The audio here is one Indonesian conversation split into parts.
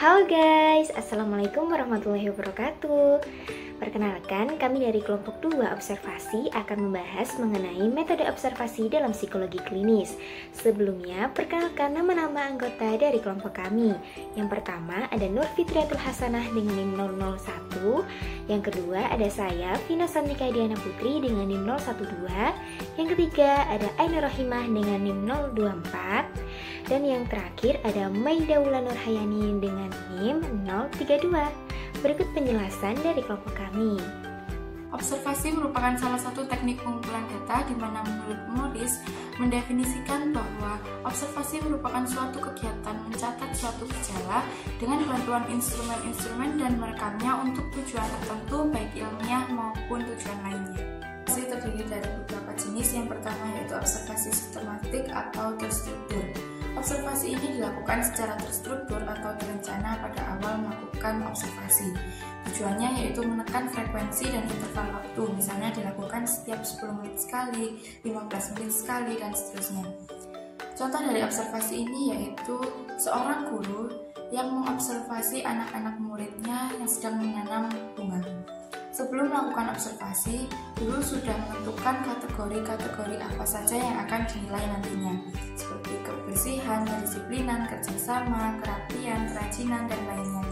Halo guys, Assalamualaikum warahmatullahi wabarakatuh. Perkenalkan, kami dari kelompok 2 observasi akan membahas mengenai metode observasi dalam psikologi klinis. Sebelumnya, perkenalkan nama-nama anggota dari kelompok kami. Yang pertama ada Nur Fitriatul Hasanah dengan NIM 001. Yang kedua ada saya, Vina Santika Diana Putri dengan NIM 012. Yang ketiga ada Aina Rohimah dengan NIM 024. Dan yang terakhir ada Maidaula Nurhayani dengan NIM 032. Berikut penjelasan dari kelompok kami. Observasi merupakan salah satu teknik pengumpulan data di mana menurut Morris mendefinisikan bahwa observasi merupakan suatu kegiatan mencatat suatu gejala dengan bantuan instrumen-instrumen dan merekamnya untuk tujuan tertentu baik ilmiah maupun tujuan lainnya. Observasi terdiri dari beberapa jenis. Yang pertama yaitu observasi sistematik atau terstruktur. Observasi ini dilakukan secara terstruktur atau terencana pada awal melakukan observasi. Tujuannya yaitu menekan frekuensi dan interval waktu, misalnya dilakukan setiap 10 menit sekali, 15 menit sekali, dan seterusnya. Contoh dari observasi ini yaitu seorang guru yang mengobservasi anak-anak muridnya yang sedang menanam bunga. Sebelum melakukan observasi, guru sudah menentukan kategori-kategori apa saja yang akan dinilai nantinya, seperti kebersihan, kedisiplinan, kerjasama, kerapian, kerajinan, dan lainnya.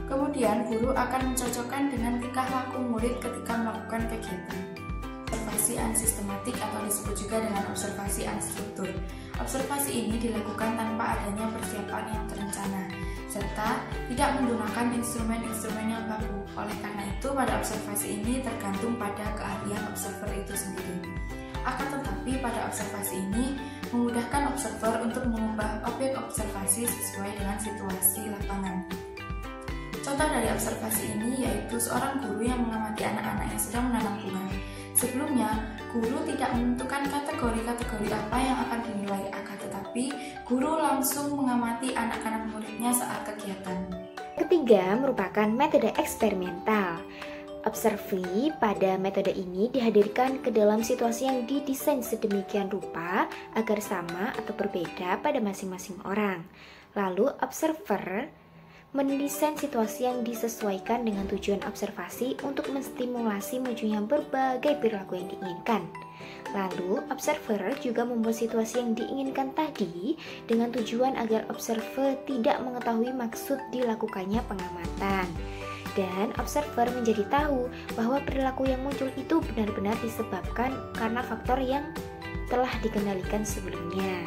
Kemudian, guru akan mencocokkan dengan tingkah laku murid ketika melakukan kegiatan. Observasi unsistematik atau disebut juga dengan observasi unstruktur. Observasi ini dilakukan tanpa adanya persiapan yang terencana, serta tidak menggunakan instrumen-instrumen yang baku. Oleh karena itu, pada observasi ini tergantung pada keahlian observer itu sendiri. Akan tetapi, pada observasi ini memudahkan observer untuk mengubah objek observasi sesuai dengan situasi lapangan. Contoh dari observasi ini yaitu seorang guru yang mengamati anak-anak yang sedang menanam bunga. Sebelumnya, guru tidak menentukan kategori-kategori apa yang akan dinilai, akan tetapi guru langsung mengamati anak-anak muridnya saat kegiatan. Ketiga merupakan metode eksperimental. Observi pada metode ini dihadirkan ke dalam situasi yang didesain sedemikian rupa agar sama atau berbeda pada masing-masing orang. Lalu observer mendesain situasi yang disesuaikan dengan tujuan observasi untuk menstimulasi munculnya berbagai perilaku yang diinginkan. Lalu, observer juga membuat situasi yang diinginkan tadi dengan tujuan agar observer tidak mengetahui maksud dilakukannya pengamatan. Dan observer menjadi tahu bahwa perilaku yang muncul itu benar-benar disebabkan karena faktor yang telah dikendalikan sebelumnya.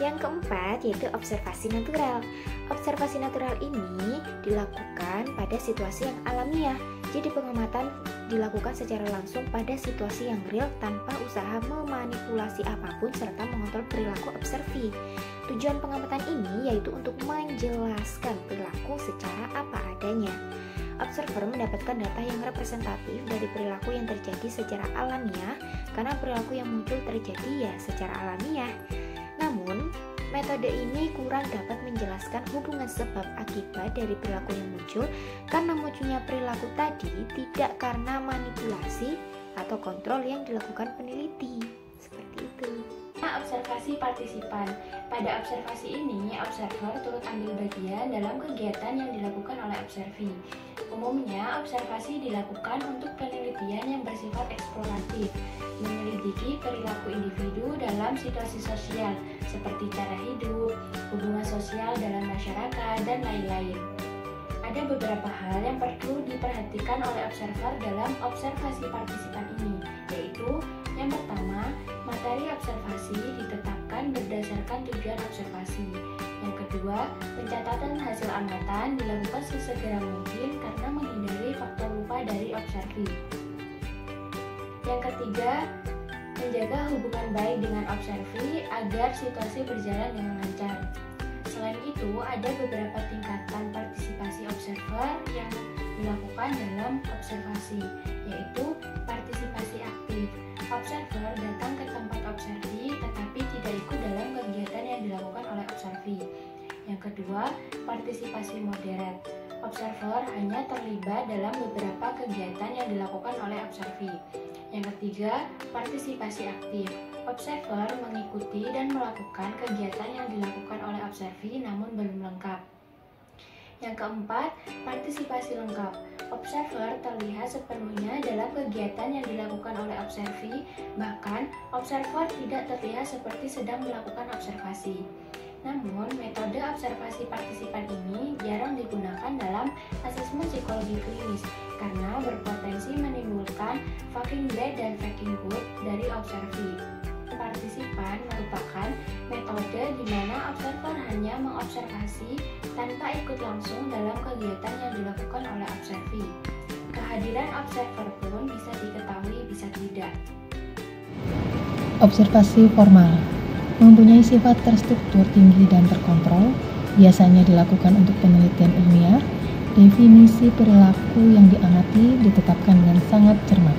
Yang keempat yaitu observasi natural. Observasi natural ini dilakukan pada situasi yang alamiah. Jadi pengamatan dilakukan secara langsung pada situasi yang real tanpa usaha memanipulasi apapun serta mengontrol perilaku observi. Tujuan pengamatan ini yaitu untuk menjelaskan perilaku secara apa adanya. Observer mendapatkan data yang representatif dari perilaku yang terjadi secara alamiah karena perilaku yang muncul terjadi secara alamiah. Namun, metode ini kurang dapat menjelaskan hubungan sebab akibat dari perilaku yang muncul karena munculnya perilaku tadi tidak karena manipulasi atau kontrol yang dilakukan peneliti. Seperti itu. Observasi partisipan. Pada observasi ini, observer turut ambil bagian dalam kegiatan yang dilakukan oleh observi. Umumnya, observasi dilakukan untuk penelitian yang bersifat eksploratif, menyelidiki perilaku individu dalam situasi sosial, seperti cara hidup, hubungan sosial dalam masyarakat, dan lain-lain. Ada beberapa hal yang perlu diperhatikan oleh observer dalam observasi partisipan ini, yaitu yang pertama, materi observasi ditetapkan berdasarkan tujuan observasi. Yang kedua, pencatatan hasil amatan dilakukan sesegera mungkin karena menghindari faktor lupa dari observi. Yang ketiga, menjaga hubungan baik dengan observi agar situasi berjalan dengan lancar. Selain itu, ada beberapa tingkatan partisipasi observer yang dilakukan dalam observasi, yaitu partisipasi aktif. Observer datang ke tempat observi tetapi tidak ikut dalam kegiatan yang dilakukan oleh observi. Yang kedua, partisipasi moderat. Observer hanya terlibat dalam beberapa kegiatan yang dilakukan oleh observi. Yang ketiga, partisipasi aktif. Observer mengikuti dan melakukan kegiatan yang dilakukan oleh observi namun belum lengkap. Yang keempat, partisipasi lengkap. Observer terlihat sepenuhnya dalam kegiatan yang dilakukan oleh observi, bahkan observer tidak terlihat seperti sedang melakukan observasi. Namun, metode observasi partisipan ini jarang digunakan dalam asesmen psikologi klinis karena berpotensi menimbulkan fucking bad dan faking good dari observi. Partisipan merupakan metode di mana observer hanya mengobservasi tanpa ikut langsung dalam kegiatan yang dilakukan oleh observi. Kehadiran observer pun bisa diketahui, bisa tidak. Observasi formal mempunyai sifat terstruktur tinggi dan terkontrol, biasanya dilakukan untuk penelitian ilmiah. Definisi perilaku yang diamati ditetapkan dengan sangat cermat.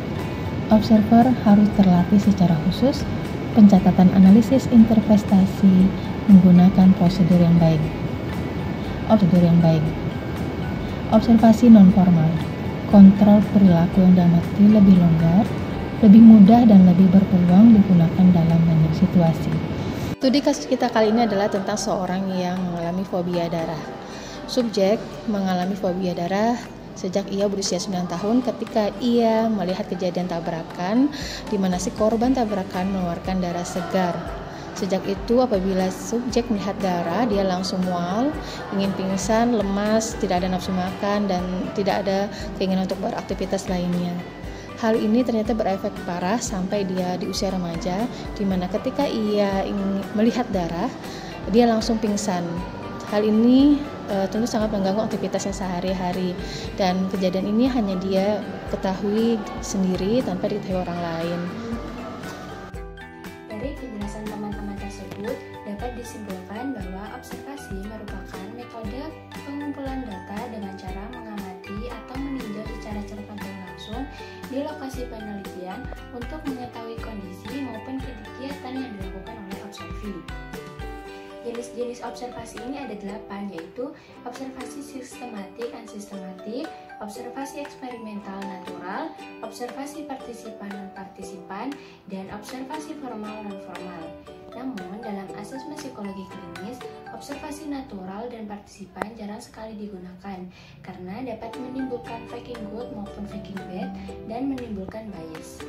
Observer harus terlatih secara khusus pencatatan analisis interpretasi menggunakan prosedur yang baik. Observasi non-formal, kontrol perilaku yang diamati lebih longgar, lebih mudah dan lebih berpeluang digunakan dalam banyak situasi. Studi kasus kita kali ini adalah tentang seorang yang mengalami fobia darah. Subjek mengalami fobia darah sejak ia berusia 9 tahun ketika ia melihat kejadian tabrakan di mana si korban tabrakan mengeluarkan darah segar. Sejak itu apabila subjek melihat darah, dia langsung mual, ingin pingsan, lemas, tidak ada nafsu makan, dan tidak ada keinginan untuk beraktivitas lainnya. Hal ini ternyata berefek parah sampai dia di usia remaja, di mana ketika ia melihat darah, dia langsung pingsan. Hal ini tentu sangat mengganggu aktivitasnya sehari-hari, dan kejadian ini hanya dia ketahui sendiri tanpa diketahui orang lain. Dari penjelasan teman-teman tersebut, dapat disimpulkan bahwa observasi merupakan metode pengumpulan data dengan cara mengamati atau meninjau secara cermat dan langsung di lokasi penelitian untuk mengetahui kondisi maupun kegiatan yang dilakukan oleh observi. Jenis-jenis observasi ini ada 8, yaitu observasi sistematik dan sistematik, observasi eksperimental natural, observasi partisipan dan partisipan, dan observasi formal dan formal. Namun, dalam asesmen psikologi klinis, observasi natural dan partisipan jarang sekali digunakan karena dapat menimbulkan faking good maupun faking bad dan menimbulkan bias.